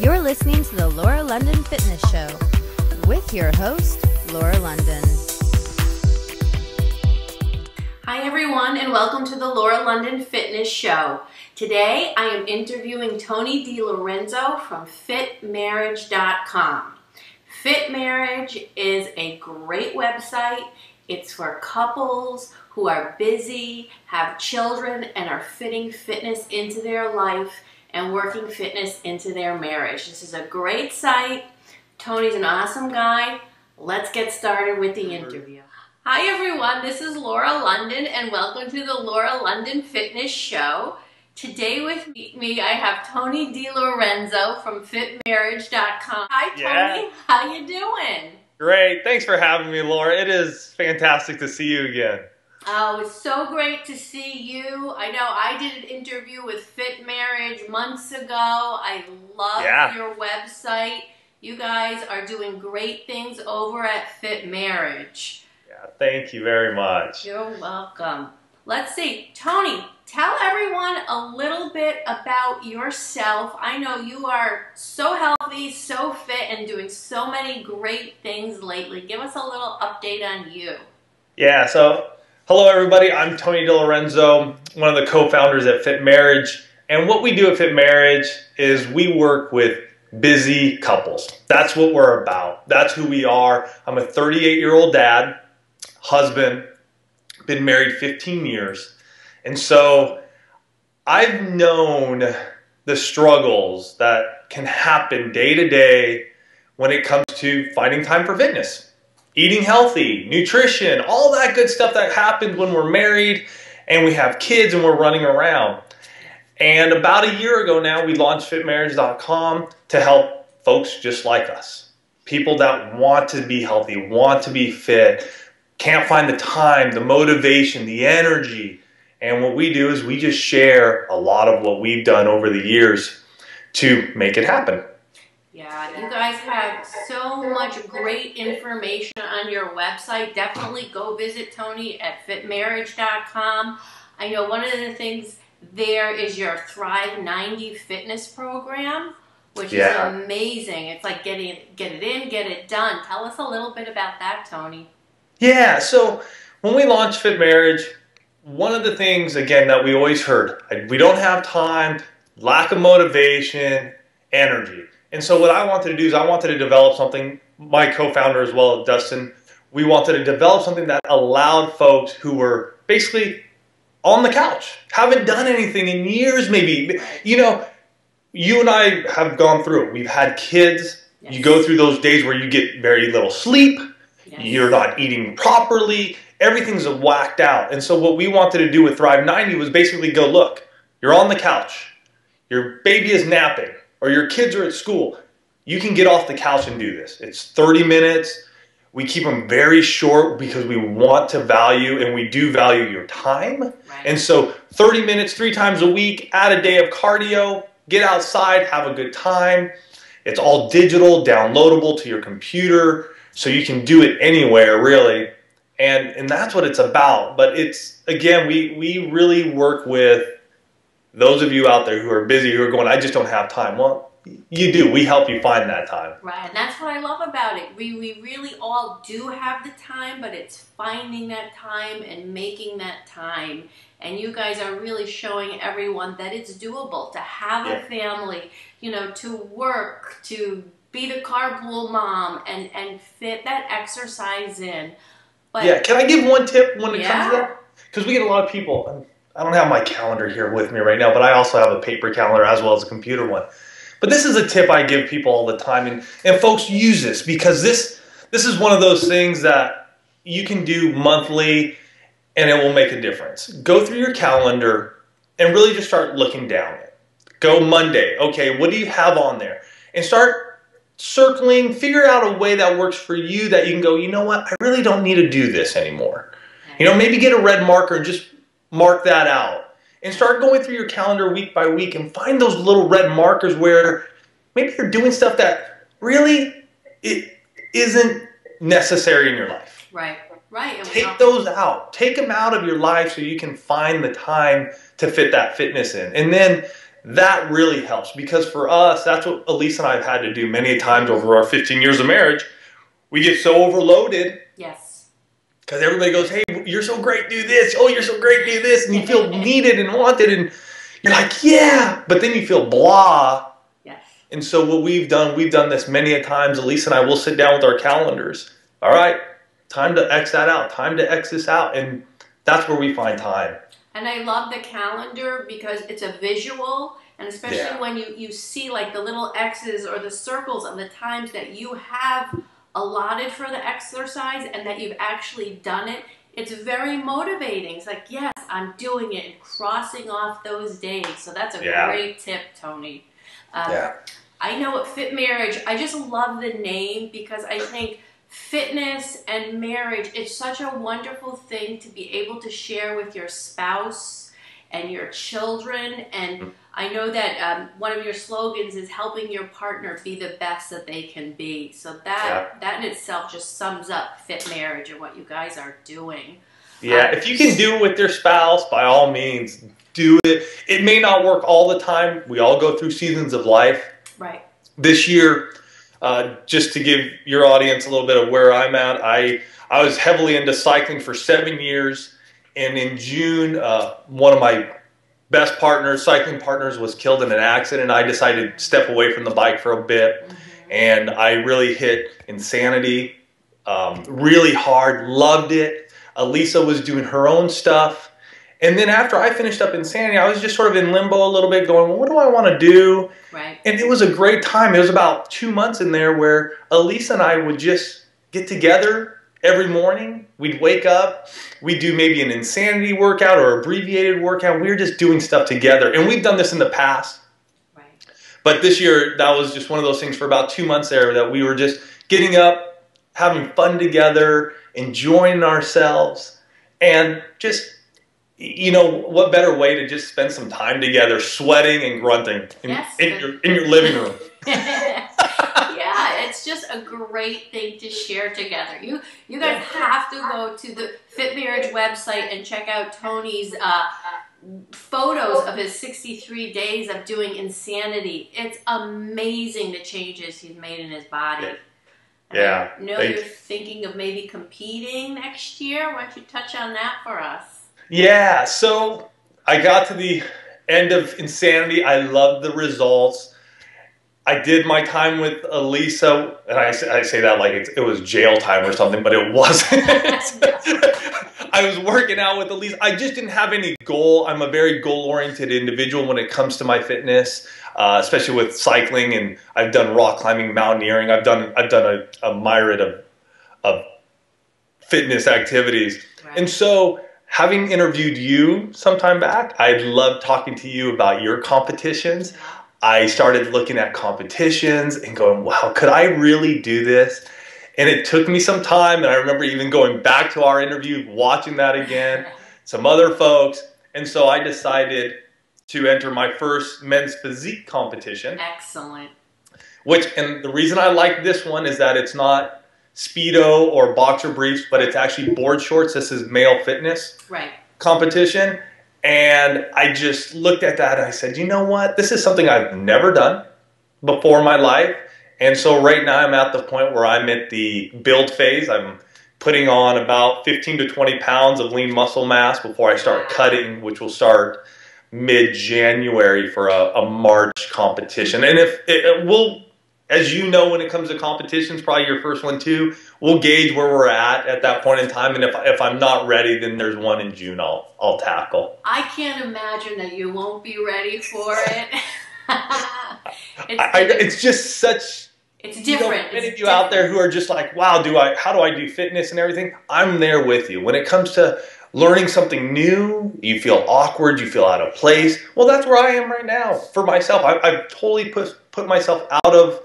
You're listening to the Laura London Fitness Show with your host, Laura London. Hi everyone, and welcome to the Laura London Fitness Show. Today I am interviewing Tony DiLorenzo from FitMarriagecom. FitMarriage is a great website. It's for couples who are busy, have children, and are fitting fitness into their life and working fitness into their marriage. This is a great site. Tony's an awesome guy. Let's get started with the interview. Hi everyone, this is Laura London and welcome to the Laura London Fitness Show. Today with me I have Tony DiLorenzo from FitMarriage.com. Hi Tony, How you doing? Great, thanks for having me, Laura. It is fantastic to see you again. Oh, it's so great to see you. I know I did an interview with Fit Marriage months ago. I love your website. You guys are doing great things over at Fit Marriage. Yeah, thank you very much. You're welcome. Let's see. Tony, tell everyone a little bit about yourself. I know you are so healthy, so fit, and doing so many great things lately. Give us a little update on you. Yeah, so hello everybody. I'm Tony DiLorenzo, one of the co-founders at Fit Marriage. And what we do at Fit Marriage is we work with busy couples. That's what we're about. That's who we are. I'm a 38-year-old dad, husband, been married 15 years. And so I've known the struggles that can happen day to day when it comes to finding time for fitness, eating healthy, nutrition, all that good stuff that happens when we're married and we have kids and we're running around. And about a year ago now, we launched FitMarriage.com to help folks just like us. People that want to be healthy, want to be fit, can't find the time, the motivation, the energy. And what we do is we just share a lot of what we've done over the years to make it happen. Yeah, you guys have so much great information on your website. Definitely go visit Tony at FitMarriage.com. I know one of the things there is your Thrive 90 fitness program, which is amazing. It's like get it in, get it done. Tell us a little bit about that, Tony. Yeah, so when we launched Fit Marriage, one of the things, again, that we always heard, we don't have time, lack of motivation, energy. And so what I wanted to do is I wanted to develop something, my co-founder as well, Dustin, we wanted to develop something that allowed folks who were basically on the couch, haven't done anything in years maybe. You know, you and I have gone through it. We've had kids. Yes. You go through those days where you get very little sleep. Yes. You're not eating properly. Everything's whacked out. And so what we wanted to do with Thrive 90 was basically go, look, you're on the couch. Your baby is napping or your kids are at school. You can get off the couch and do this. It's 30 minutes. We keep them very short because we want to value, and we do value your time. Right. And so 30 minutes, 3 times a week, add a day of cardio, get outside, have a good time. It's all digital, downloadable to your computer, so you can do it anywhere, really. And that's what it's about. But it's, again, we really work with those of you out there who are busy, who are going, I just don't have time. Well, you do. We help you find that time. Right, and that's what I love about it. We really all do have the time, but it's finding that time and making that time. And you guys are really showing everyone that it's doable to have a family, you know, to work, to be the carpool mom and fit that exercise in. But yeah, can I give one tip when it comes to that? Because we get a lot of people, I don't have my calendar here with me right now, but I also have a paper calendar as well as a computer one. But this is a tip I give people all the time, and folks use this because this is one of those things that you can do monthly and it will make a difference. Go through your calendar and really just start looking down it. Go Monday, okay, what do you have on there? And start circling, figure out a way that works for you that you can go, you know what, I really don't need to do this anymore. You know, maybe get a red marker and just mark that out. And start going through your calendar week by week and find those little red markers where maybe you're doing stuff that really it isn't necessary in your life. Right, right. Take those out. Take them out of your life so you can find the time to fit that fitness in. And then that really helps, because for us, that's what Elise and I have had to do many times over our 15 years of marriage. We get so overloaded. Yes. Because everybody goes, hey, you're so great, do this. Oh, you're so great, do this. And you feel needed and wanted. And you're like, yeah. But then you feel blah. Yes. And so what we've done this many a times. Elise and I will sit down with our calendars. All right, time to X that out. Time to X this out. And that's where we find time. And I love the calendar because it's a visual. And especially when you see like the little X's or the circles of the times that you have allotted for the exercise and that you've actually done it, it's very motivating. It's like, yes, I'm doing it, and crossing off those days. So that's a great tip, Tony. I know at Fit Marriage, I just love the name because I think fitness and marriage, it's such a wonderful thing to be able to share with your spouse and your children. And I know that one of your slogans is helping your partner be the best that they can be. So that in itself just sums up Fit Marriage and what you guys are doing. Yeah, if you can do it with your spouse, by all means, do it. It may not work all the time. We all go through seasons of life. Right. This year, just to give your audience a little bit of where I'm at, I was heavily into cycling for 7 years. And in June, one of my best partners, cycling partners, was killed in an accident. I decided to step away from the bike for a bit. And I really hit insanity really hard, loved it. Elisa was doing her own stuff. And then after I finished up insanity, I was just sort of in limbo a little bit going, well, what do I want to do? Right. And it was a great time. It was about 2 months in there where Elisa and I would just get together every morning. We'd wake up, we'd do maybe an insanity workout or abbreviated workout. We were just doing stuff together. And we've done this in the past. Right. But this year, that was just one of those things for about 2 months there that we were just getting up, having fun together, enjoying ourselves, and just, you know, what better way to just spend some time together sweating and grunting in your living room. Yeah, it's just a great thing to share together. You guys have to go to the Fit Marriage website and check out Tony's photos of his 63 days of doing insanity. It's amazing the changes he's made in his body. Yeah. I know you're thinking of maybe competing next year. Why don't you touch on that for us? Yeah, so I got to the end of insanity. I loved the results. I did my time with Elisa, and I say that like it was jail time or something, but it wasn't. I was working out with Elisa. I just didn't have any goal. I'm a very goal-oriented individual when it comes to my fitness, especially with cycling, and I've done rock climbing, mountaineering. I've done a myriad of fitness activities. Right. And so, having interviewed you some time back, I loved talking to you about your competitions. I started looking at competitions and going, wow, could I really do this? And it took me some time, and I remember even going back to our interview, watching that again, some other folks. And so I decided to enter my first men's physique competition. Excellent. And the reason I like this one is that it's not Speedo or boxer briefs, but it's actually board shorts. This is male fitness competition. And I just looked at that and I said, you know what? This is something I've never done before in my life. And so right now I'm at the point where I'm at the build phase. I'm putting on about 15 to 20 pounds of lean muscle mass before I start cutting, which will start mid-January for a March competition. And if it will, as you know, when it comes to competitions, probably your first one too, we'll gauge where we're at that point in time. And if I'm not ready, then there's one in June I'll tackle. I can't imagine that you won't be ready for it. It's just such... It's different. You know, many of you out there who are just like, wow, how do I do fitness and everything? I'm there with you. When it comes to learning something new, you feel awkward, you feel out of place. Well, that's where I am right now for myself. I've totally put myself out of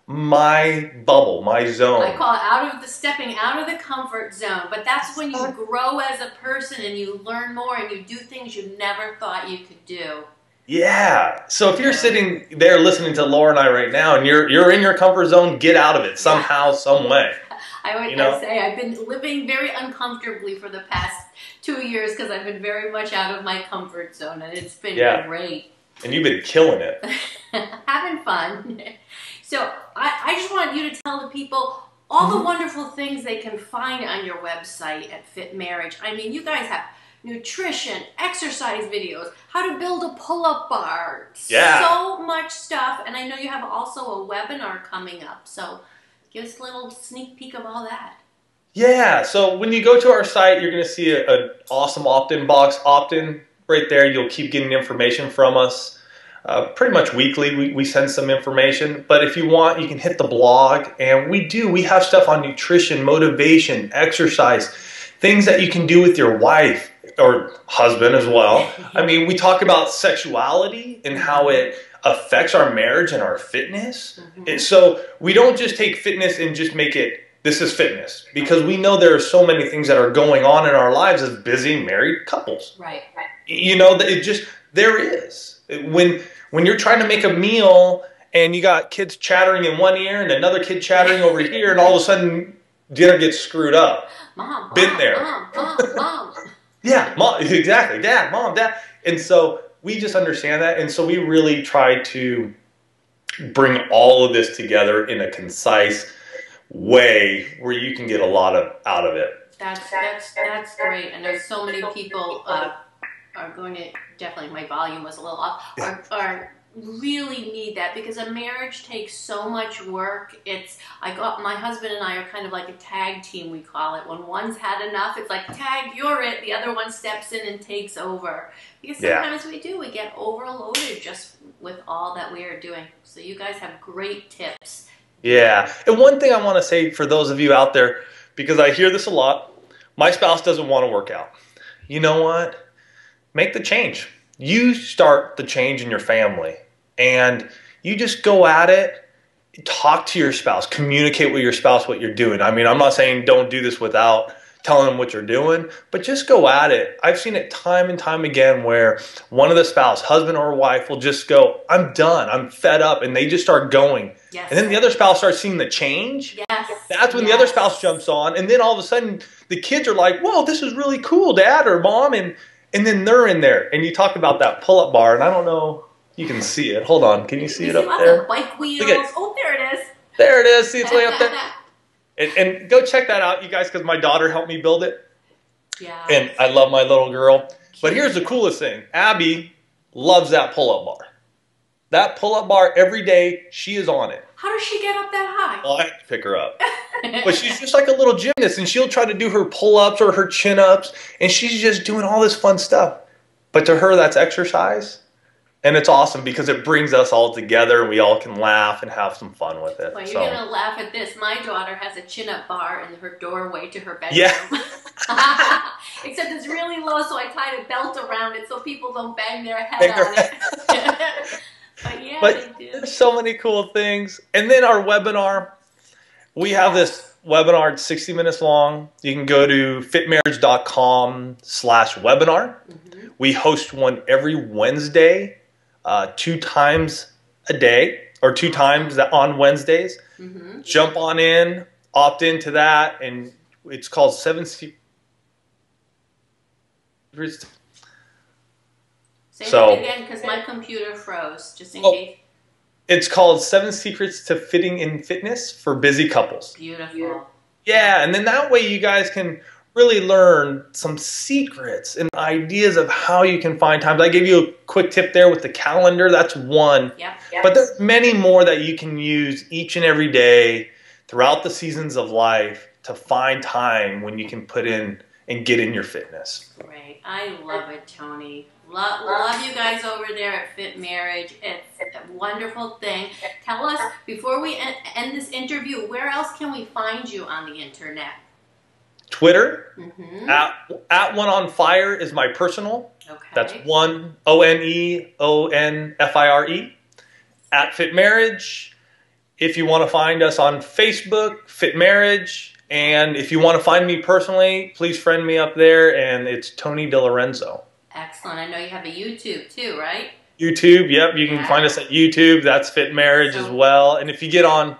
my bubble, my zone. I call it stepping out of the comfort zone. But that's when you grow as a person and you learn more and you do things you never thought you could do. Yeah. So if you're sitting there listening to Laura and I right now and you're in your comfort zone, get out of it somehow, some way. I would say I've been living very uncomfortably for the past 2 years because I've been very much out of my comfort zone, and it's been great. And you've been killing it. Having fun. So I just want you to tell the people all the wonderful things they can find on your website at Fit Marriage. I mean, you guys have nutrition, exercise videos, how to build a pull-up bar, so much stuff. And I know you have also a webinar coming up. So give us a little sneak peek of all that. Yeah, so when you go to our site, you're going to see an awesome opt-in box. Opt-in right there, you'll keep getting information from us. Pretty much weekly, we send some information. But if you want, you can hit the blog. And we have stuff on nutrition, motivation, exercise, things that you can do with your wife or husband as well. I mean, we talk about sexuality and how it affects our marriage and our fitness. And so we don't just take fitness and just make it, this is fitness, because we know there are so many things that are going on in our lives as busy married couples. Right. You know, there is. When you're trying to make a meal and you got kids chattering in one ear and another kid chattering over here, and all of a sudden dinner gets screwed up. Mom, Been there. Mom. Yeah, mom, exactly. Dad, mom, dad. And so we just understand that. And so we really try to bring all of this together in a concise way where you can get a lot out of it. That's great. And there's so many people are going to, definitely my volume was a little off, are really need that, because a marriage takes so much work. My husband and I are kind of like a tag team, we call it. When one's had enough, it's like, tag, you're it. The other one steps in and takes over. Because sometimes we get overloaded just with all that we are doing. So you guys have great tips. Yeah. And one thing I want to say for those of you out there, because I hear this a lot, my spouse doesn't want to work out. You know what? Make the change. You start the change in your family, and you just go at it. Talk to your spouse. Communicate with your spouse what you're doing. I mean, I'm not saying don't do this without telling them what you're doing, but just go at it. I've seen it time and time again where one of the spouse, husband or wife, will just go, I'm done, I'm fed up, and they just start going. Yes. And then the other spouse starts seeing the change. Yes. That's when the other spouse jumps on, and then all of a sudden the kids are like, whoa, this is really cool, Dad or Mom, and then they're in there. And you talk about that pull-up bar, and I don't know, you can see it. Hold on, can you see it up there? Bike wheels. Oh, there it is. There it is. See, it's way up there. And go check that out, you guys, because my daughter helped me build it. Yeah. And I love my little girl. But here's the coolest thing. Abby loves that pull-up bar. That pull-up bar, every day, she is on it. How does she get up that high? Well, I have to pick her up. But she's just like a little gymnast, and she'll try to do her pull-ups or her chin-ups, and she's just doing all this fun stuff. But to her, that's exercise. And it's awesome because it brings us all together and we all can laugh and have some fun with it. Well, you're going to laugh at this. My daughter has a chin-up bar in her doorway to her bedroom. Yeah. Except it's really low, so I tied a belt around it so people don't bang their head on it. But they do. There's so many cool things. And then our webinar, we have this webinar, it's 60 minutes long. You can go to fitmarriage.com/webinar. We host one every Wednesday. 2 times a day, or 2 times on Wednesdays. Jump on in, opt into that, and it's called 7 Secrets. Say that again, because my computer froze, just in case. It's called 7 Secrets to Fitting in Fitness for Busy Couples. Beautiful. Yeah, and then that way you guys can really learn some secrets and ideas of how you can find times. I gave you a quick tip there with the calendar. That's one. Yep. But there's many more that you can use each and every day throughout the seasons of life to find time when you can put in and get in your fitness. Great. I love it, Tony. Love you guys over there at Fit Marriage. It's a wonderful thing. Tell us, before we end this interview, where else can we find you on the internet? Twitter, at One on Fire is my personal. Okay. That's OneOneFire. At Fit Marriage. If you want to find us on Facebook, Fit Marriage. And if you want to find me personally, please friend me up there, and it's Tony DiLorenzo. Excellent. I know you have a YouTube too, right? YouTube, yep. You can find us at YouTube. That's Fit Marriage as well. And if you get on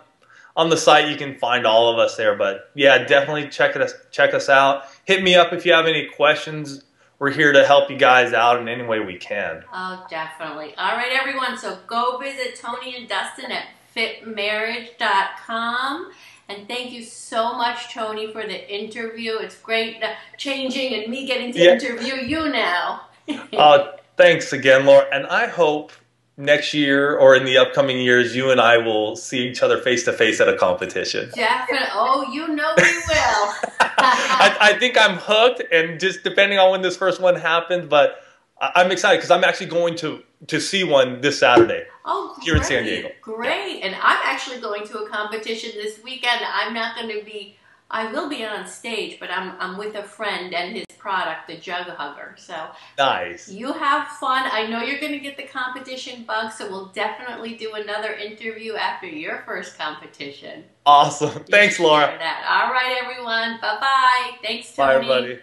the site, you can find all of us there. But yeah, definitely check us out. Hit me up if you have any questions Mm-hmm. we're here to help you guys out in any way we can. Oh, definitely. All right, everyone. So go visit Tony and Dustin at FitMarriage.com. And thank you so much, Tony, for the interview. It's great changing and me getting to interview you now. Thanks again, Laura. And I hope next year or in the upcoming years, you and I will see each other face to face at a competition. Definitely. Oh, you know we will. I think I'm hooked, and just depending on when this first one happens, but I'm excited because I'm actually going to see one this Saturday. Oh, great. Here in San Diego. Great. Yeah. And I'm actually going to a competition this weekend. I'm not going to be, I will be on stage, but I'm with a friend and his product, the Jug Hugger. So nice. You have fun. I know you're going to get the competition bug, so we'll definitely do another interview after your first competition. Awesome. Thanks, Laura. All right, everyone. Bye-bye. Thanks, Tony. Bye, everybody.